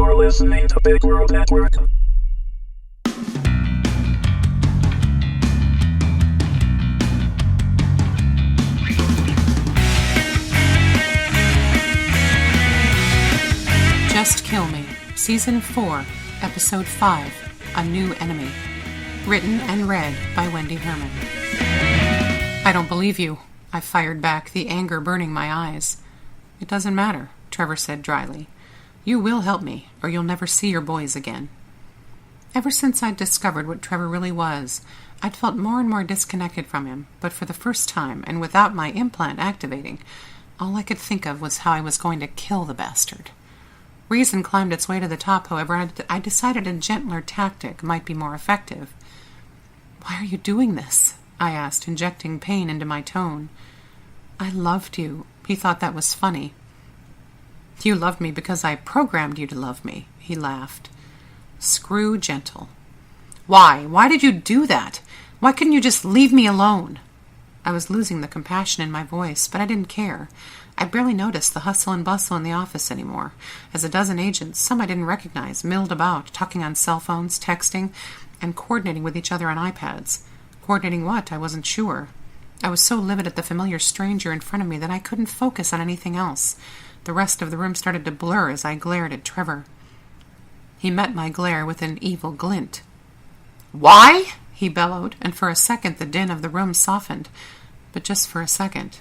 You're listening to Big World Network. Just Kill Me, Season 4, Episode 5, A New Enemy. Written and read by Wendy Herman. I don't believe you, I fired back, the anger burning my eyes. It doesn't matter, Trevor said dryly. You will help me, or you'll never see your boys again. Ever since I'd discovered what Trevor really was, I'd felt more and more disconnected from him, but for the first time, and without my implant activating, all I could think of was how I was going to kill the bastard. Reason climbed its way to the top, however, I decided a gentler tactic might be more effective. Why are you doing this? I asked, injecting pain into my tone. I loved you. He thought that was funny. You loved me because I programmed you to love me, he laughed. Screw gentle. Why? Why did you do that? Why couldn't you just leave me alone? I was losing the compassion in my voice, but I didn't care. I barely noticed the hustle and bustle in the office anymore, as a dozen agents, some I didn't recognize, milled about, talking on cell phones, texting, and coordinating with each other on iPads. Coordinating what? I wasn't sure. I was so livid at the familiar stranger in front of me that I couldn't focus on anything else. The rest of the room started to blur as I glared at Trevor. He met my glare with an evil glint. Why? He bellowed, and for a second the din of the room softened. But just for a second.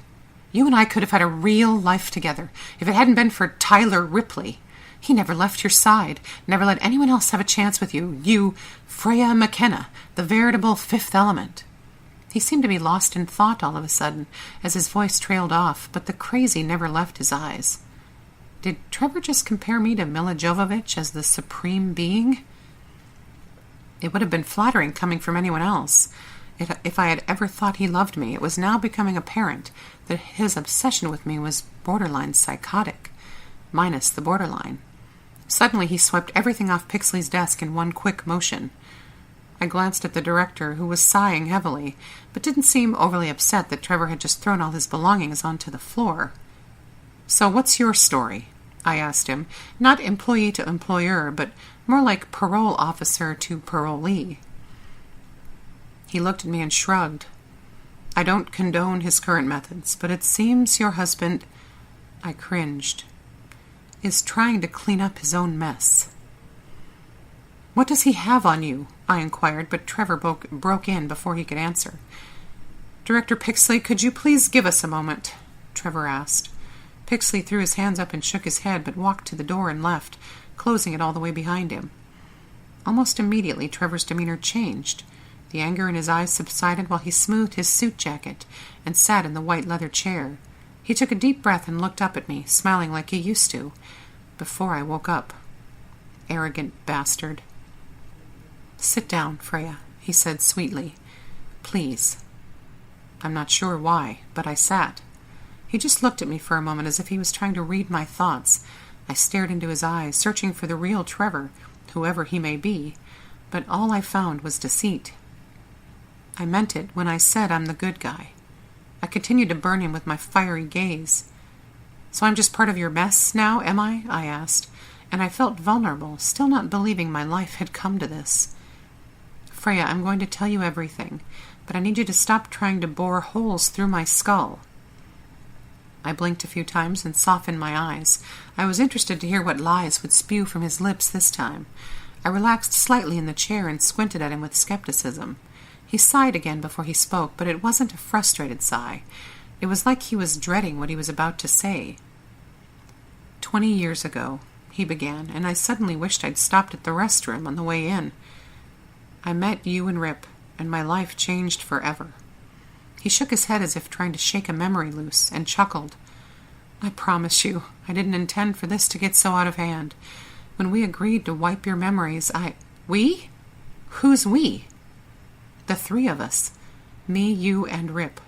You and I could have had a real life together, if it hadn't been for Tyler Ripley. He never left your side, never let anyone else have a chance with you. You, Freya McKenna, the veritable fifth element. He seemed to be lost in thought all of a sudden, as his voice trailed off, but the crazy never left his eyes. Did Trevor just compare me to Mila Jovovich as the supreme being? It would have been flattering coming from anyone else. If I had ever thought he loved me, it was now becoming apparent that his obsession with me was borderline psychotic, minus the borderline. Suddenly he swept everything off Pixley's desk in one quick motion. I glanced at the director, who was sighing heavily, but didn't seem overly upset that Trevor had just thrown all his belongings onto the floor. So what's your story? I asked him, not employee to employer, but more like parole officer to parolee. He looked at me and shrugged. I don't condone his current methods, but it seems your husband, I cringed, is trying to clean up his own mess. What does he have on you? I inquired, but Trevor broke in before he could answer. Director Pixley, could you please give us a moment? Trevor asked. Pixley threw his hands up and shook his head, but walked to the door and left, closing it all the way behind him. Almost immediately, Trevor's demeanor changed. The anger in his eyes subsided while he smoothed his suit jacket and sat in the white leather chair. He took a deep breath and looked up at me, smiling like he used to, before I woke up. Arrogant bastard. Sit down, Freya, he said sweetly. Please. I'm not sure why, but I sat. He just looked at me for a moment as if he was trying to read my thoughts. I stared into his eyes, searching for the real Trevor, whoever he may be, but all I found was deceit. I meant it when I said I'm the good guy. I continued to burn him with my fiery gaze. So I'm just part of your mess now, am I? I asked, and I felt vulnerable, still not believing my life had come to this. Freya, I'm going to tell you everything, but I need you to stop trying to bore holes through my skull. I blinked a few times and softened my eyes. I was interested to hear what lies would spew from his lips this time. I relaxed slightly in the chair and squinted at him with skepticism. He sighed again before he spoke, but it wasn't a frustrated sigh. It was like he was dreading what he was about to say. 20 years ago, he began, and I suddenly wished I'd stopped at the restroom on the way in. I met you and Rip, and my life changed forever. He shook his head as if trying to shake a memory loose, and chuckled. I promise you, I didn't intend for this to get so out of hand. When we agreed to wipe your memories, We? Who's we? The three of us. Me, you, and Rip.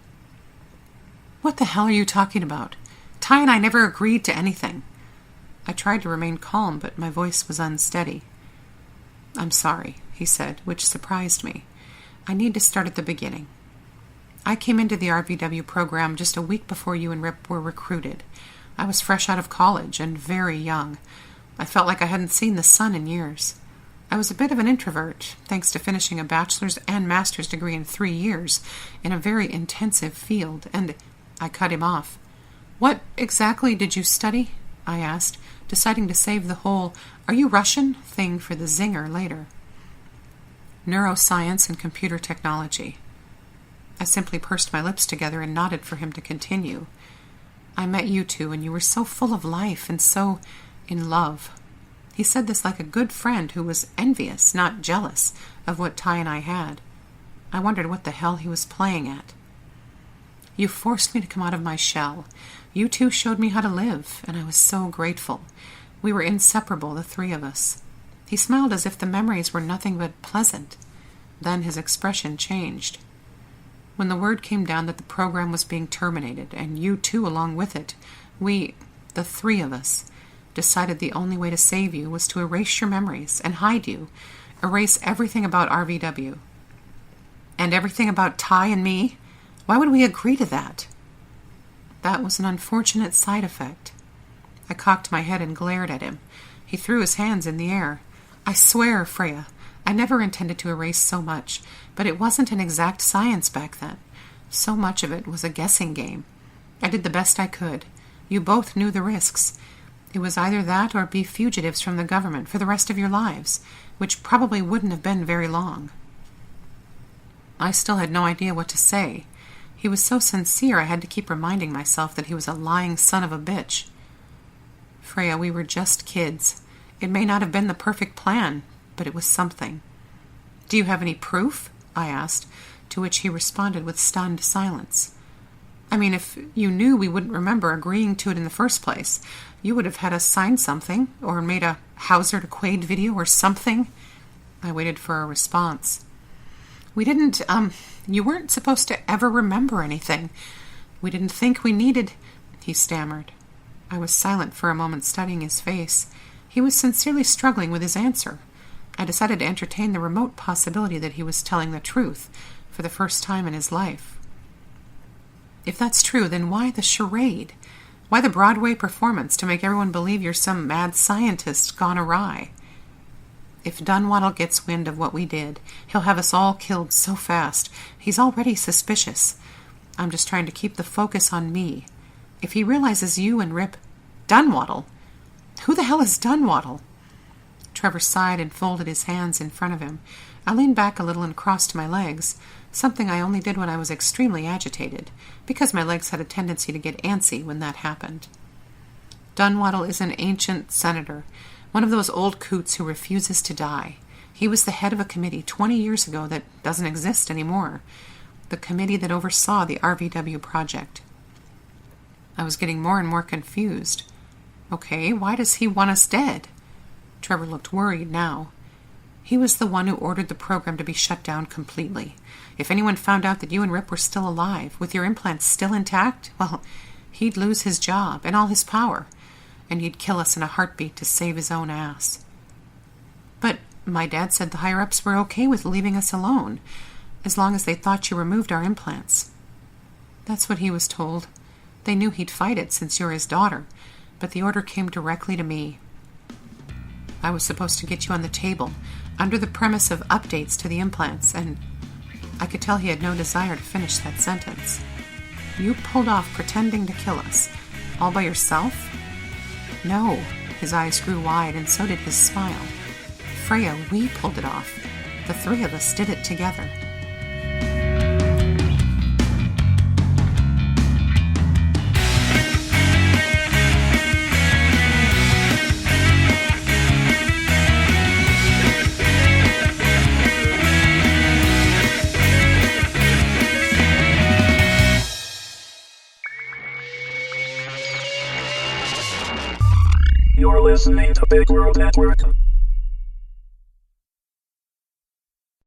What the hell are you talking about? Ty and I never agreed to anything. I tried to remain calm, but my voice was unsteady. I'm sorry, he said, which surprised me. I need to start at the beginning. I came into the RVW program just a week before you and Rip were recruited. I was fresh out of college and very young. I felt like I hadn't seen the sun in years. I was a bit of an introvert, thanks to finishing a bachelor's and master's degree in 3 years in a very intensive field, and I cut him off. "What exactly did you study?" I asked, deciding to save the whole "are you Russian?" thing for the zinger later. "Neuroscience and computer technology." I simply pursed my lips together and nodded for him to continue. "I met you two, and you were so full of life and so in love." He said this like a good friend who was envious, not jealous, of what Ty and I had. I wondered what the hell he was playing at. "You forced me to come out of my shell. You two showed me how to live, and I was so grateful. We were inseparable, the three of us." He smiled as if the memories were nothing but pleasant. Then his expression changed. "When the word came down that the program was being terminated, and you two along with it, we, the three of us, decided the only way to save you was to erase your memories and hide you, erase everything about RVW. And everything about Ty and me? Why would we agree to that?" "That was an unfortunate side effect." I cocked my head and glared at him. He threw his hands in the air. "I swear, Freya, I never intended to erase so much, but it wasn't an exact science back then. So much of it was a guessing game. I did the best I could. You both knew the risks. It was either that or be fugitives from the government for the rest of your lives, which probably wouldn't have been very long." I still had no idea what to say. He was so sincere I had to keep reminding myself that he was a lying son of a bitch. "Freya, we were just kids. It may not have been the perfect plan, but it was something." "Do you have any proof?" I asked, to which he responded with stunned silence. "I mean, if you knew we wouldn't remember agreeing to it in the first place, you would have had us sign something, or made a Hauser to Quaid video or something." I waited for a response. "We didn't, you weren't supposed to ever remember anything. We didn't think we needed," he stammered. I was silent for a moment, studying his face. He was sincerely struggling with his answer. I decided to entertain the remote possibility that he was telling the truth for the first time in his life. "If that's true, then why the charade? Why the Broadway performance to make everyone believe you're some mad scientist gone awry? If Dunwaddle gets wind of what we did, he'll have us all killed so fast. He's already suspicious. I'm just trying to keep the focus on me. If he realizes you and Rip—" "Dunwaddle? Who the hell is Dunwaddle?" Trevor sighed and folded his hands in front of him. I leaned back a little and crossed my legs, something I only did when I was extremely agitated, because my legs had a tendency to get antsy when that happened. "Dunwaddle is an ancient senator, one of those old coots who refuses to die. He was the head of a committee 20 years ago that doesn't exist anymore, the committee that oversaw the RVW project." I was getting more and more confused. "Okay, why does he want us dead?" Trevor looked worried now. "He was the one who ordered the program to be shut down completely. If anyone found out that you and Rip were still alive, with your implants still intact, well, he'd lose his job and all his power, and he'd kill us in a heartbeat to save his own ass." "But my dad said the higher-ups were okay with leaving us alone, as long as they thought you removed our implants." "That's what he was told. They knew he'd fight it since you're his daughter, but the order came directly to me. I was supposed to get you on the table, under the premise of updates to the implants, and—" I could tell he had no desire to finish that sentence. "You pulled off pretending to kill us, all by yourself?" "No." His eyes grew wide, and so did his smile. "Freya, we pulled it off. The three of us did it together." You're listening to Big World Network.